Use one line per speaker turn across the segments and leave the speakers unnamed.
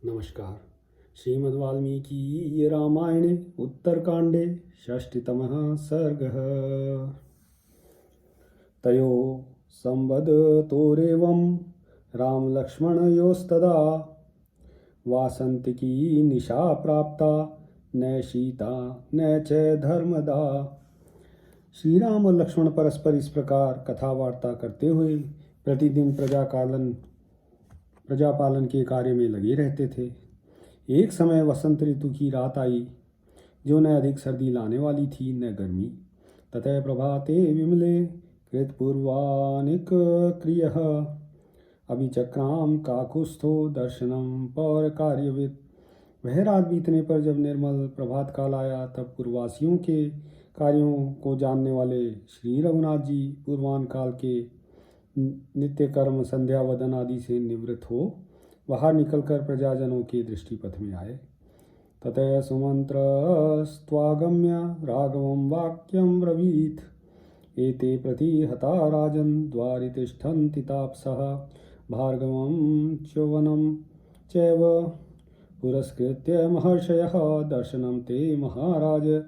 नमस्कार। श्रीमद् वाल्मीकि रामायणे उत्तरकांडे षष्टितमः सर्गः। तयो संवदतोरेवं रामलक्ष्मणयोस्तदा वासन्तिकी निशा प्राप्ता न सीता न च धर्मदा। श्री राम और लक्ष्मण परस्पर इस प्रकार कथा वार्ता करते हुए प्रतिदिन प्रजापालन के कार्य में लगे रहते थे। एक समय वसंत ऋतु की रात आई, जो न अधिक सर्दी लाने वाली थी न गर्मी। ततः प्रभाते विमले कृतपूर्वानिक क्रियः अभिचक्राम काकुस्थो दर्शनम पौर कार्यविद। वह रात बीतने पर जब निर्मल प्रभात काल आया, तब पूर्ववासियों के कार्यों को जानने वाले श्री रघुनाथ जी पूर्वान काल के नित्य कर्म संध्या वदन आदि से निवृत्त हो बाहर निकलकर प्रजाजनों के दृष्टिपथ में आए। ततः सुमंत्रस्त्वागम्य राघवं वाक्यं ब्रवीत्। एते प्रतिहता राजन् द्वारि तिष्ठन्ति तापसः भार्गवं च्यवनं चैव पुरस्कृत्य महर्षयः दर्शनं ते महाराज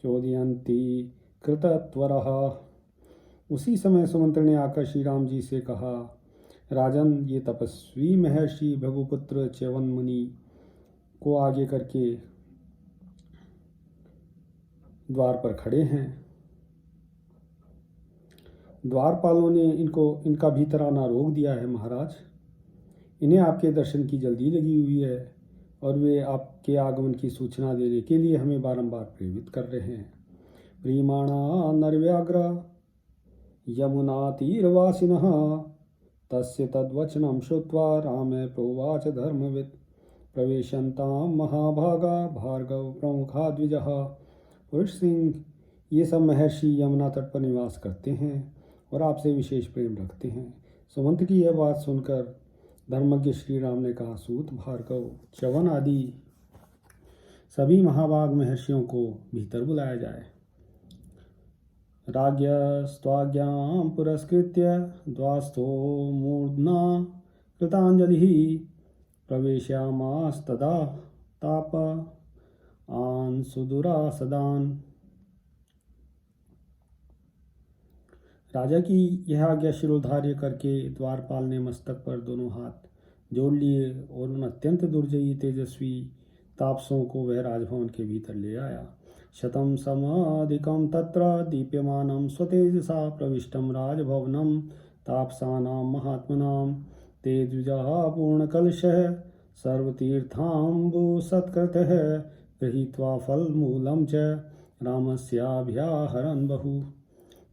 चोदयन्ति कृतत्वरः। उसी समय सुमंत्र ने आकर श्री राम जी से कहा, राजन, ये तपस्वी महर्षि भृगुपुत्र च्यवन मुनि को आगे करके द्वार पर खड़े हैं। द्वारपालों ने इनका भीतर आना रोक दिया है महाराज। इन्हें आपके दर्शन की जल्दी लगी हुई है और वे आपके आगमन की सूचना देने के लिए हमें बारंबार प्रेरित कर रहे हैं। प्रीमाणा नरव्याघ्र यमुना तीरवासिनः तस्य तद्वचनं श्रुत्वा रामे प्रोवाच धर्मवित्। प्रवेशन्तां महाभागा भार्गव प्रमुखा द्विजः। पुरुष सिंह, ये सब महर्षि यमुना तट पर निवास करते हैं और आपसे विशेष प्रेम रखते हैं। सुमंत्र की यह बात सुनकर धर्मज्ञ श्री राम ने कहा, सूत, भार्गव, च्यवन आदि सभी महाभाग महर्षियों को भीतर बुलाया जाए। राज्ञस्त्वाज्ञां पुरस्कृत्य द्वास्थो मूर्ध्ना कृताञ्जलिः प्रवेशयामास्तदा तापान् सुदुरासदान्। राजा की यह आज्ञा शिरोधार्य करके द्वारपाल ने मस्तक पर दोनों हाथ जोड़ लिए और उन अत्यंत दुर्जयी तेजस्वी तापसों को वह राजभवन के भीतर ले आया। शतं समाधिकं तत्र दीप्यमानं स्वतेजसा प्रविष्टं राजभवनं तापसानां महात्मनां। ते द्विजाः पूर्णकलशः सर्वतीर्थाम्बुसत्कृतः गृहीत्वा फलमूलं च रामस्याभ्याहरन् बहु।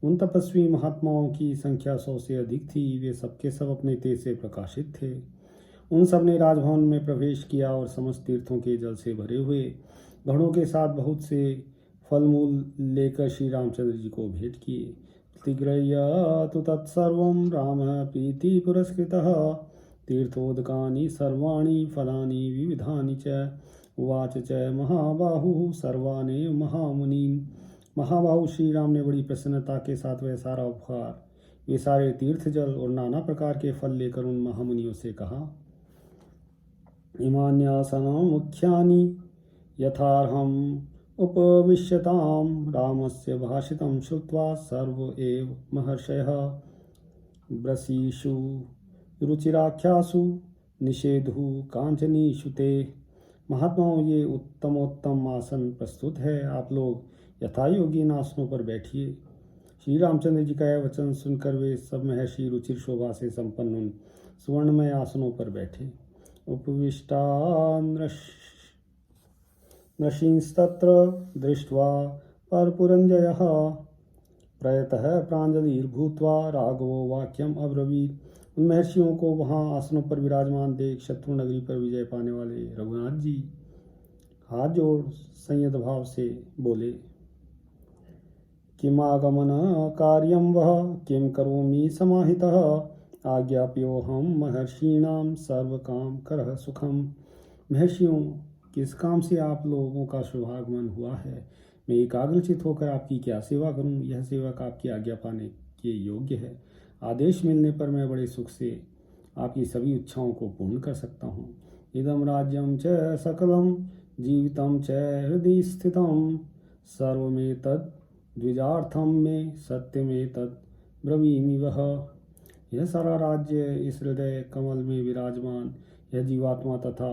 उन तपस्वी महात्माओं की संख्या 100 से अधिक थी। वे सबके सब अपने तेज से प्रकाशित थे। उन सब ने राजभवन में प्रवेश किया और समस्त तीर्थों के जल से भरे हुए घड़ों के साथ बहुत से फलमूल लेकर श्री रामचंद्र जी को भेंट किए। प्रतिगृह्य तु तत्सर्वं रामः प्रीति पुरस्कृतः तीर्थोदकानि सर्वाणि फलानि विविधानि च उवाच च महाबाहुः सर्वानेव महामुनीन्। महाबाहु श्री राम ने बड़ी प्रसन्नता के साथ वह सारा उपहार, वे सारे तीर्थ जल और नाना प्रकार के फल लेकर उन महामुनियों से कहा, इमान्यासनं मुख्यानि यथार्हम् उपविश्यतां। रामस्य भाषितं श्रुत्वा सर्व एव महर्षयः ब्रसीषु रुचिराख्यासु निषेधु कांचनीषु ते। महात्माओं, ये उत्तमोत्तम आसन प्रस्तुत है, आप लोग यथायोगी इन आसनों पर बैठिए। श्री रामचंद्र जी का यह वचन सुनकर वे सब महर्षि रुचिर शोभा से संपन्न उन सुवर्णमय आसनों पर बैठे। उपविष्टा नृषींस्तत्र दृष्ट्वा परपुरञ्जयः प्रयतः प्राञ्जलिर्भूत्वा राघवो वाक्यम अब्रवीत्। उन महर्षियों को वहां आसनों पर विराजमान देख शत्रु नगरी पर विजय पाने वाले रघुनाथ जी हाथ जोड़ संयत भाव से बोले, किमागमन कार्यं वह किं करोमि समाहितः आज्ञाप्योऽहं महर्षीणां सर्वकाम करः सुखम। महर्षियों, किस काम से आप लोगों का शुभागमन हुआ है? मैं एकाग्रचित होकर आपकी क्या सेवा करूं? यह सेवक आपकी आज्ञा पाने के योग्य है। आदेश मिलने पर मैं बड़े सुख से आपकी सभी इच्छाओं को पूर्ण कर सकता हूँ। इदं राज्यं च सकलं जीवितं च हृदि स्थितं सर्वमेतद् द्विजार्थं मे सत्यमेतद् ब्रवीमि वह। यह सारा राज्य इस हृदय कमल में विराजमान यह जीवात्मा तथा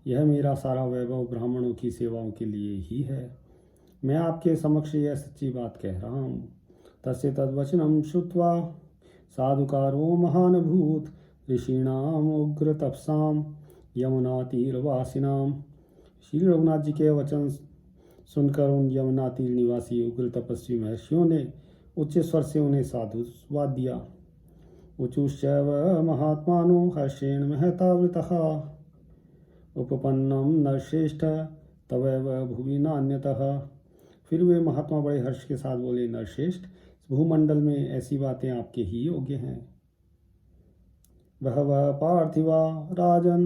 यह मेरा सारा वैभव ब्राह्मणों की सेवाओं के लिए ही है। मैं आपके समक्ष यह सच्ची बात कह रहा हूँ। तस्य तद्वचनं श्रुत्वा साधुकारो महानभूत ऋषीणाम उग्र तपसाम यमुना तीरवासिनाम। श्री रघुनाथ जी के वचन सुनकर उन यमुना तीर निवासी उग्र तपस्वी महर्षियों ने उच्च स्वर से उन्हें साधुवाद दिया। उचुश्चैव महात्मानो हर्षेण महतावृतः उपपन्नम नरश्रेष्ठ तवैव भुवि नान्यतः। फिर वे महात्मा बड़े हर्ष के साथ बोले, नरश्रेष्ठ, भूमंडल में ऐसी बातें आपके ही योग्य हैं। बहवः पार्थिवा राजन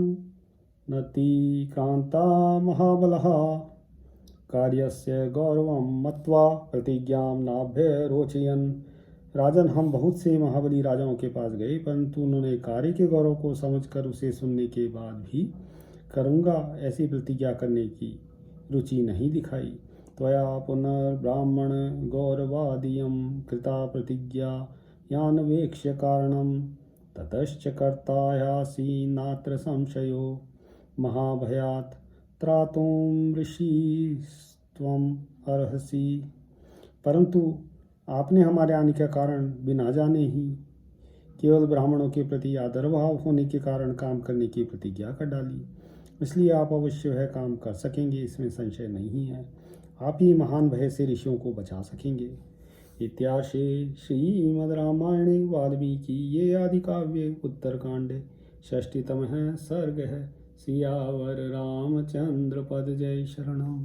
नतिक्रांता महाबलः कार्यस्य गौरवं मत्वा प्रतिज्ञां नाभ्यरोचयन्। राजन, हम बहुत से महाबली राजाओं के पास गए, परंतु उन्होंने कार्य के गौरव को समझकर उसे सुनने के बाद भी करूँगा ऐसी प्रतिज्ञा करने की रुचि नहीं दिखाई। त्वया पुनर्ब्राह्मण गौरवादियं कृता प्रतिज्ञा यानवेक्ष्य कारणं ततश्च कर्तायासि नात्र संशयो महाभयात् त्रातुं ऋषिस्त्वम् अर्हसि। परंतु आपने हमारे आने का कारण बिना जाने ही केवल ब्राह्मणों के प्रति आदर भाव होने के कारण काम करने की प्रतिज्ञा कर डाली, इसलिए आप अवश्य वह काम कर सकेंगे, इसमें संशय नहीं है। आप ही महान भय से ऋषियों को बचा सकेंगे। इत्याशे श्रीमद् रामायणे वाल्मीकि आदि काव्ये उत्तरकांडे षष्ठीतमः सर्गः। सियावर रामचंद्र पद जय शरणम।